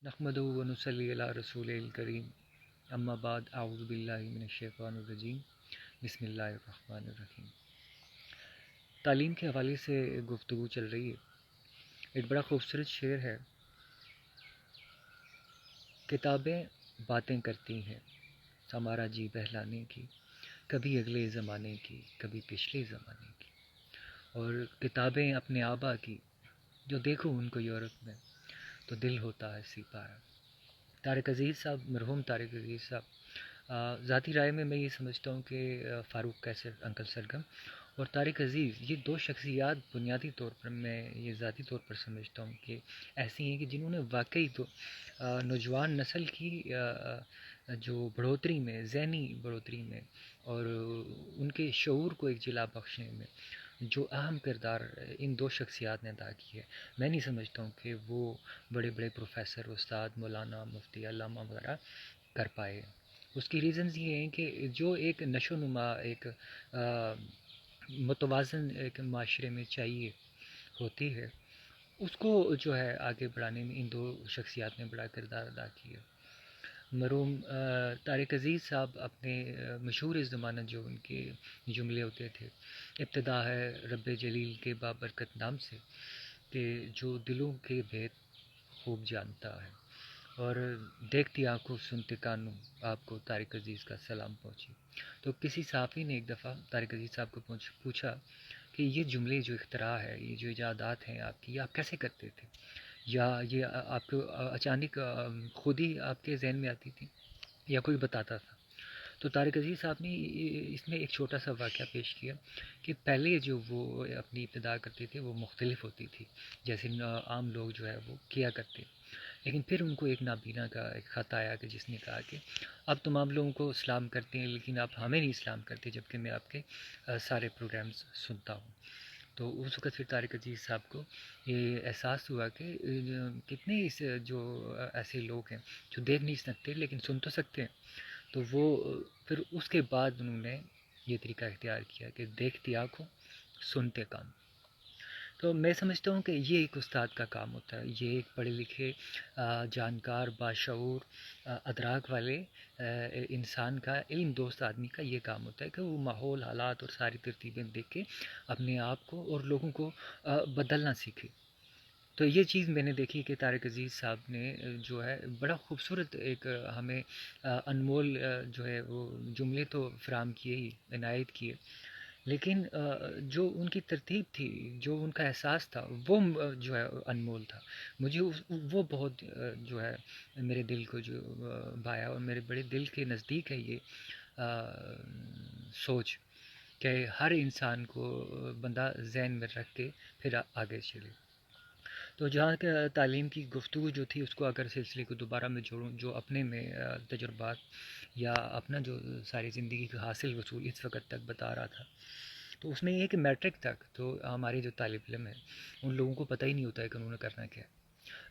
نحمدہ و نصلی علی رسول الکریم اما بعد اعوذ باللہ من الشیطان الرجیم بسم اللہ الرحمن الرحیم۔ تعلیم کے حوالے سے گفتگو چل رہی ہے۔ ایک بڑا خوبصورت شعر ہے، کتابیں باتیں کرتی ہیں ہمارا جی بہلانے کی، کبھی اگلے زمانے کی کبھی پچھلے زمانے کی، اور کتابیں اپنے آبا کی، جو دیکھو ان کو یورپ میں تو دل ہوتا ہے سپاہی۔ طارق عزیز صاحب، مرحوم طارق عزیز صاحب، ذاتی رائے میں یہ سمجھتا ہوں کہ فاروق قیصر انکل سرگم اور طارق عزیز، یہ دو شخصیات بنیادی طور پر میں یہ ذاتی طور پر سمجھتا ہوں کہ ایسی ہیں کہ جنہوں نے واقعی تو نوجوان نسل کی جو بڑھوتری میں، ذہنی بڑھوتری میں اور ان کے شعور کو ایک جلا بخشنے میں جو اہم کردار ان دو شخصیات نے ادا کی ہے۔ میں نہیں سمجھتا ہوں کہ وہ بڑے بڑے پروفیسر، استاد، مولانا، مفتی، علامہ وغیرہ کر پائے۔ اس کی ریزنز یہ ہیں کہ جو ایک نشو و نما، ایک متوازن ایک معاشرے میں چاہیے ہوتی ہے، اس کو جو ہے آگے بڑھانے میں ان دو شخصیات نے بڑا کردار ادا کیا۔ مرحوم طارق عزیز صاحب اپنے مشہور اس زمانہ جو ان کے جملے ہوتے تھے، ابتدا ہے رب جلیل کے بابرکت نام سے، کہ جو دلوں کے بھید خوب جانتا ہے، اور دیکھتی آنکھوں سنتے کانوں آپ کو طارق عزیز کا سلام پہنچی۔ تو کسی صحافی نے ایک دفعہ طارق عزیز صاحب کو پوچھا کہ یہ جملے جو اختراع ہے، یہ جو ایجادات ہیں آپ کی، یہ آپ کیسے کرتے تھے، یا یہ آپ کو اچانک خود ہی آپ کے ذہن میں آتی تھی یا کوئی بتاتا تھا؟ تو طارق عزیز صاحب نے اس میں ایک چھوٹا سا واقعہ پیش کیا کہ پہلے جو وہ اپنی ابتدا کرتے تھے وہ مختلف ہوتی تھی، جیسے عام لوگ جو ہے وہ کیا کرتے، لیکن پھر ان کو ایک نابینا کا ایک خط آیا کہ جس نے کہا کہ اب تمام لوگوں کو اسلام کرتے ہیں لیکن آپ ہمیں نہیں اسلام کرتے، جبکہ میں آپ کے سارے پروگرامز سنتا ہوں۔ تو اس وقت پھر طارق عزیز صاحب کو یہ احساس ہوا کہ کتنے اس جو ایسے لوگ ہیں جو دیکھ نہیں سکتے لیکن سن تو سکتے ہیں۔ تو وہ پھر اس کے بعد انہوں نے یہ طریقہ اختیار کیا کہ دیکھتی آنکھوں سنتے کان۔ تو میں سمجھتا ہوں کہ یہ ایک استاد کا کام ہوتا ہے، یہ ایک پڑھے لکھے جانکار باشعور ادراک والے انسان کا، علم دوست آدمی کا یہ کام ہوتا ہے کہ وہ ماحول، حالات اور ساری ترتیبیں دیکھ کے اپنے آپ کو اور لوگوں کو بدلنا سیکھے۔ تو یہ چیز میں نے دیکھی کہ طارق عزیز صاحب نے جو ہے بڑا خوبصورت ایک ہمیں انمول جو ہے وہ جملے تو فراہم کیے ہی، عنایت کیے، لیکن جو ان کی ترتیب تھی، جو ان کا احساس تھا، وہ جو ہے انمول تھا۔ مجھے وہ بہت جو ہے میرے دل کو جو بھایا، اور میرے بڑے دل کے نزدیک ہے یہ سوچ کہ ہر انسان کو بندہ ذہن میں رکھ کے پھر آگے چلے۔ تو جہاں کہ تعلیم کی گفتگو جو تھی، اس کو اگر سلسلے کو دوبارہ میں جوڑوں، جو اپنے میں تجربات یا اپنا جو ساری زندگی کا حاصل وصول اس وقت تک بتا رہا تھا، تو اس میں یہ ہے کہ میٹرک تک تو ہمارے جو طالب علم ہیں ان لوگوں کو پتہ ہی نہیں ہوتا ہے کہ انہوں نے کرنا کیا ہے۔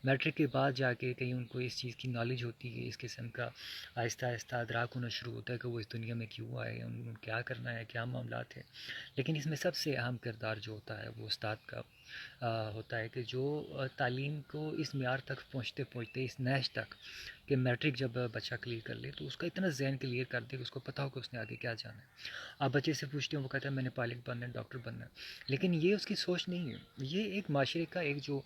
میٹرک کے بعد جا کے کہیں ان کو اس چیز کی نالج ہوتی ہے، اس قسم کا آہستہ آہستہ ادراک ہونا شروع ہوتا ہے کہ وہ اس دنیا میں کیوں آئے، انہوں نے کیا کرنا ہے، کیا معاملات ہیں۔ لیکن اس میں سب سے اہم کردار جو ہوتا ہے وہ استاد کا ہوتا ہے، کہ جو تعلیم کو اس معیار تک پہنچتے پہنچتے، اس نہج تک کہ میٹرک جب بچہ کلیئر کر لے تو اس کا اتنا ذہن کلیئر کر دے کہ اس کو پتہ ہو کہ اس نے آگے کیا جانا ہے۔ آپ بچے سے پوچھتے ہیں، وہ کہتا ہے میں نے پائلٹ بننا ہے، ڈاکٹر بننا ہے، لیکن یہ اس کی سوچ نہیں ہے۔ یہ ایک معاشرے کا ایک جو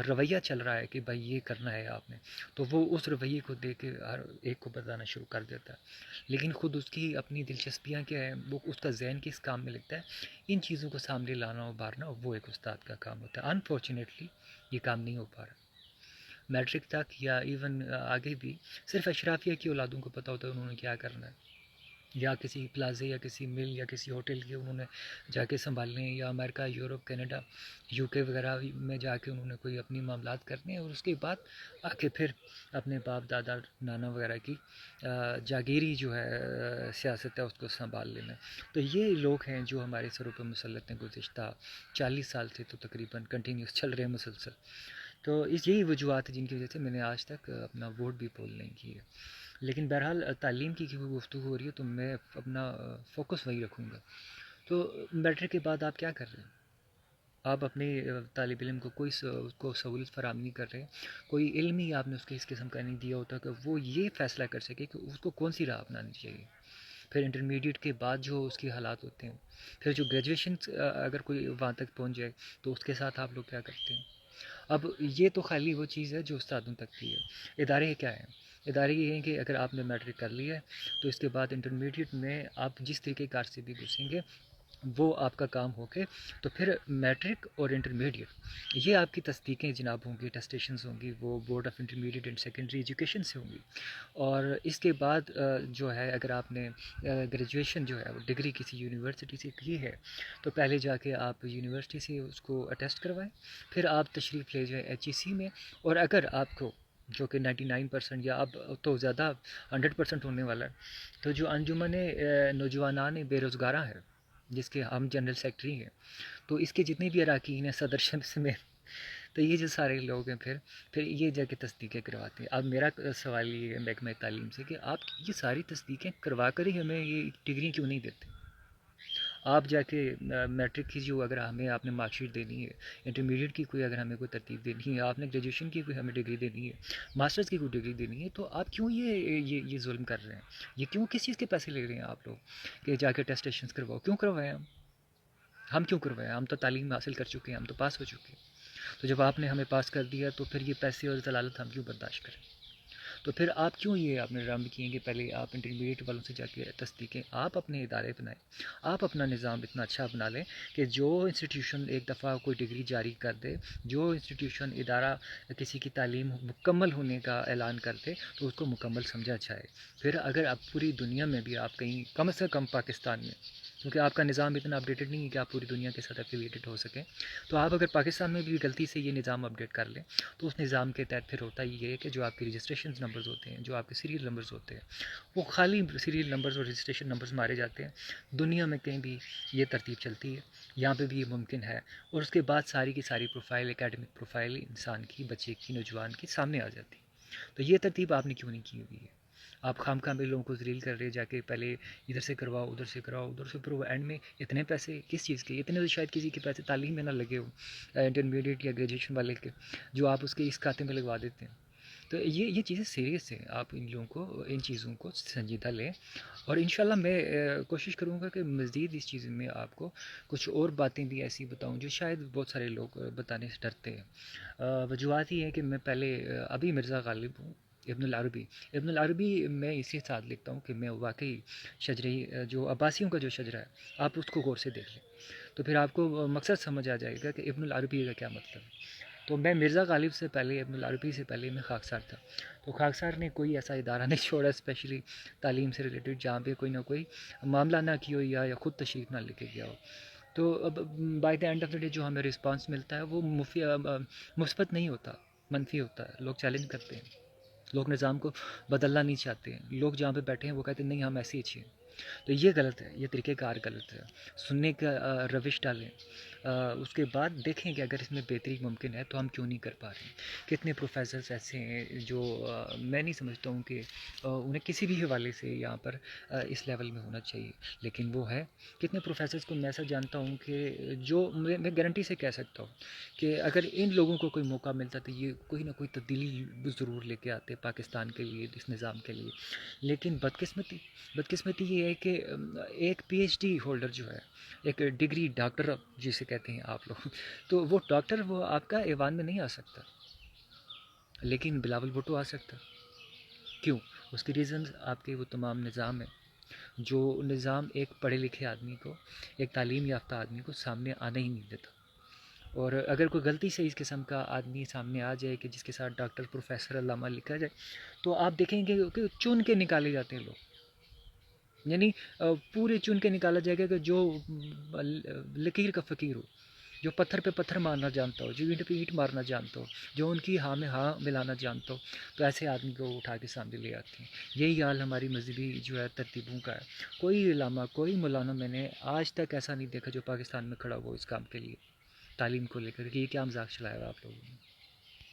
رویہ چل رہا ہے کہ بھائی یہ کرنا ہے آپ نے، تو وہ اس رویے کو دیکھ کے ہر ایک کو بتانا شروع کر دیتا ہے، لیکن خود اس کی اپنی دلچسپیاں کیا ہیں، وہ اس کا ذہن کس کام میں لگتا ہے، ان چیزوں کو سامنے لانا، ابھارنا، وہ ایک استاد کا کام ہوتا ہے۔ انفارچونیٹلی یہ کام نہیں ہو پا رہا۔ میٹرک تک یا ایون آگے بھی صرف اشرافیہ کی اولادوں کو پتہ ہوتا ہے انہوں نے کیا کرنا ہے، یا کسی پلازے یا کسی مل یا کسی ہوٹل کے انہوں نے جا کے سنبھالنے ہیں، یا امریکہ، یورپ، کینیڈا، یو کے وغیرہ میں جا کے انہوں نے کوئی اپنی معاملات کرنے ہیں، اور اس کے بعد آ کے پھر اپنے باپ دادا نانا وغیرہ کی جاگیری جو ہے سیاست ہے اس کو سنبھال لینا ہے۔ تو یہ لوگ ہیں جو ہمارے سروں پہ مسلط ہیں گزشتہ 40 سال سے، تو تقریباً کنٹینیوس چل رہے ہیں مسلسل۔ تو یہی وجوہات ہیں جن کی وجہ سے میں نے آج تک اپنا ووٹ بھی پول نہیں کی ہے۔ لیکن بہرحال تعلیم کی کوئی گفتگو ہو رہی ہے تو میں اپنا فوکس وہی رکھوں گا۔ تو میٹرک کے بعد آپ کیا کر رہے ہیں؟ آپ اپنے طالب علم کو کو سہولت فراہم نہیں کر رہے، کوئی علم ہی آپ نے اس کے اس قسم کا نہیں دیا ہوتا کہ وہ یہ فیصلہ کر سکے کہ اس کو کون سی راہ اپنانی چاہیے. پھر انٹرمیڈیٹ کے بعد جو اس کے حالات ہوتے ہیں، پھر جو گریجویشن اگر کوئی وہاں تک پہنچ جائے تو اس کے ساتھ آپ لوگ کیا کرتے ہیں. اب یہ تو خالی وہ چیز ہے جو استادوں تک کی ہے. ادارے کیا ہیں؟ ادارے یہ ہیں کہ اگر آپ نے میٹرک کر لی ہے تو اس کے بعد انٹرمیڈیٹ میں آپ جس طریقے کار سے بھی گھسیں گے وہ آپ کا کام ہو کے تو پھر میٹرک اور انٹرمیڈیٹ یہ آپ کی تصدیقیں جناب ہوں گی، ٹیسٹیشنز ہوں گی، وہ board of intermediate and secondary education سے ہوں گی. اور اس کے بعد جو ہے اگر آپ نے گریجویشن جو ہے وہ ڈگری کسی یونیورسٹی سے کی ہے تو پہلے جا کے آپ یونیورسٹی سے اس کو اٹیسٹ کروائیں، پھر آپ تشریف لے جائیں ایچ ای سی میں. اور اگر آپ کو جو کہ 99% یا اب تو زیادہ 100% ہونے والا ہے، تو جو انجمن نوجوانان بے روزگاراں ہے جس کے ہم جنرل سیکٹری ہیں، تو اس کے جتنے بھی اراکین ہیں صدر شمس میں، تو یہ جو سارے لوگ ہیں پھر یہ جا کے تصدیقیں کرواتے ہیں. اب میرا سوال یہ ہے محکمہ تعلیم سے کہ آپ یہ ساری تصدیقیں کروا کر ہی ہمیں یہ ڈگری کیوں نہیں دیتے؟ آپ جا کے میٹرک کی جو اگر ہمیں آپ نے مارک شیٹ دینی ہے، انٹرمیڈیٹ کی کوئی اگر ہمیں کوئی ترتیب دینی ہے، آپ نے گریجویشن کی کوئی ہمیں ڈگری دینی ہے، ماسٹرز کی کوئی ڈگری دینی ہے، تو آپ کیوں یہ ظلم کر رہے ہیں؟ یہ کیوں کس چیز کے پیسے لے رہے ہیں آپ لوگ کہ جا کے ٹیسٹیشنز کرواؤ؟ کیوں کروائیں ہم کیوں کروائیں؟ ہم تو تعلیم حاصل کر چکے ہیں، ہم تو پاس ہو چکے ہیں. تو جب آپ نے ہمیں پاس کر دیا تو پھر یہ پیسے اور ضلالت ہم کیوں برداشت کریں؟ تو پھر آپ کیوں یہ آپ نے ڈرامے کیے کہ پہلے آپ انٹرمیڈیٹ والوں سے جا کے تصدیقیں، آپ اپنے ادارے بنائیں، آپ اپنا نظام اتنا اچھا بنا لیں کہ جو انسٹیٹیوشن ایک دفعہ کوئی ڈگری جاری کر دے، جو انسٹیٹیوشن ادارہ کسی کی تعلیم مکمل ہونے کا اعلان کر دے تو اس کو مکمل سمجھا جائے. پھر اگر آپ پوری دنیا میں بھی آپ کہیں کم سے کم پاکستان میں، کیونکہ آپ کا نظام اتنا اپڈیٹڈ نہیں ہے کہ آپ پوری دنیا کے ساتھ ایفیلیٹڈ ہو سکیں، تو آپ اگر پاکستان میں بھی غلطی سے یہ نظام اپڈیٹ کر لیں تو اس نظام کے تحت پھر ہوتا یہ ہے کہ جو آپ کے رجسٹریشن نمبرز ہوتے ہیں، جو آپ کے سیریل نمبرز ہوتے ہیں، وہ خالی سیریل نمبرز اور رجسٹریشن نمبرز مارے جاتے ہیں. دنیا میں کہیں بھی یہ ترتیب چلتی ہے، یہاں پہ بھی یہ ممکن ہے. اور اس کے بعد ساری کی ساری پروفائل، اکیڈمک پروفائل انسان کی، بچے کی، نوجوان کی سامنے آ جاتی. تو یہ ترتیب آپ نے کیوں نہیں کی ہوئی ہے؟ آپ خام خواہ میں لوگوں کو ذلیل کر رہے جا کے پہلے ادھر سے کروائے ادھر سے، پھر وہ اینڈ میں اتنے پیسے کس چیز کے؟ اتنے تو شاید کسی کے پیسے تعلیم میں نہ لگے ہو انٹرمیڈیٹ یا گریجویشن والے کے، جو آپ اس کے اس کھاتے میں لگوا دیتے ہیں. تو یہ چیزیں سیریس ہیں، آپ ان لوگوں کو ان چیزوں کو سنجیدہ لیں. اور انشاءاللہ میں کوشش کروں گا کہ مزید اس چیز میں آپ کو کچھ اور باتیں بھی ایسی بتاؤں جو شاید بہت سارے لوگ بتانے سے ڈرتے ہیں. وجوہات یہ ہے کہ میں پہلے ابھی مرزا غالب ہوں، ابن العربی میں اسی ساتھ لکھتا ہوں کہ میں واقعی شجرے جو عباسیوں کا جو شجرہ ہے آپ اس کو غور سے دیکھ لیں تو پھر آپ کو مقصد سمجھ آ جائے گا کہ ابن العربی کا کیا مطلب ہے. تو میں مرزا غالب سے پہلے، ابن العربی سے پہلے میں خاکسار تھا. تو خاکسار نے کوئی ایسا ادارہ نہیں چھوڑا اسپیشلی تعلیم سے ریلیٹڈ جہاں پہ کوئی نہ کوئی معاملہ نہ کی ہو یا خود تشریف نہ لے کے گیا ہو. تو اب by the and of the day جو ہمیں رسپانس ملتا ہے وہ مثبت نہیں ہوتا، منفی ہوتا ہے. لوگ چیلنج کرتے ہیں، لوگ نظام کو بدلنا نہیں چاہتے ہیں، لوگ جہاں پہ بیٹھے ہیں وہ کہتے ہیں نہیں ہم ایسے ہی اچھے ہیں. تو یہ غلط ہے، یہ طریقہ کار غلط ہے. سننے کا روش ڈالیں، اس کے بعد دیکھیں کہ اگر اس میں بہتری ممکن ہے تو ہم کیوں نہیں کر پا رہے ہیں. کتنے پروفیسرز ایسے ہیں جو میں نہیں سمجھتا ہوں کہ انہیں کسی بھی حوالے سے یہاں پر اس لیول میں ہونا چاہیے، لیکن وہ ہے. کتنے پروفیسرز کو میں ایسا جانتا ہوں کہ جو میں گارنٹی سے کہہ سکتا ہوں کہ اگر ان لوگوں کو کوئی موقع ملتا تو یہ کوئی نہ کوئی تبدیلی ضرور لے کے آتے پاکستان کے لیے، اس نظام کے لیے. لیکن بدقسمتی یہ ہے کہ ایک پی ایچ ڈی ہولڈر جو ہے، ایک ڈگری ڈاکٹر جسے کہتے ہیں آپ لوگ، تو وہ ڈاکٹر وہ آپ کا ایوان میں نہیں آ سکتا، لیکن بلاول بھٹو آ سکتا. کیوں؟ اس کے ریزنز آپ کے وہ تمام نظام ہیں جو نظام ایک پڑھے لکھے آدمی کو، ایک تعلیم یافتہ آدمی کو سامنے آنے ہی نہیں دیتا. اور اگر کوئی غلطی سے اس قسم کا آدمی سامنے آ جائے کہ جس کے ساتھ ڈاکٹر، پروفیسر، علامہ لکھا جائے تو آپ دیکھیں گے کہ چن کے نکالے جاتے ہیں لوگ. یعنی پورے چن کے نکالا جائے گا کہ جو لکیر کا فقیر ہو، جو پتھر پہ پتھر مارنا جانتا ہو، جو اینٹ پہ اینٹ مارنا جانتا ہو، جو ان کی ہاں میں ہاں ملانا جانتا ہو، تو ایسے آدمی کو اٹھا کے سامنے لے آتے ہیں. یہی حال ہماری مذہبی جو ہے ترتیبوں کا ہے. کوئی علامہ، کوئی مولانا میں نے آج تک ایسا نہیں دیکھا جو پاکستان میں کھڑا ہو اس کام کے لیے، تعلیم کو لے کر کہ یہ کیا مذاق چلایا ہوا آپ لوگوں نے.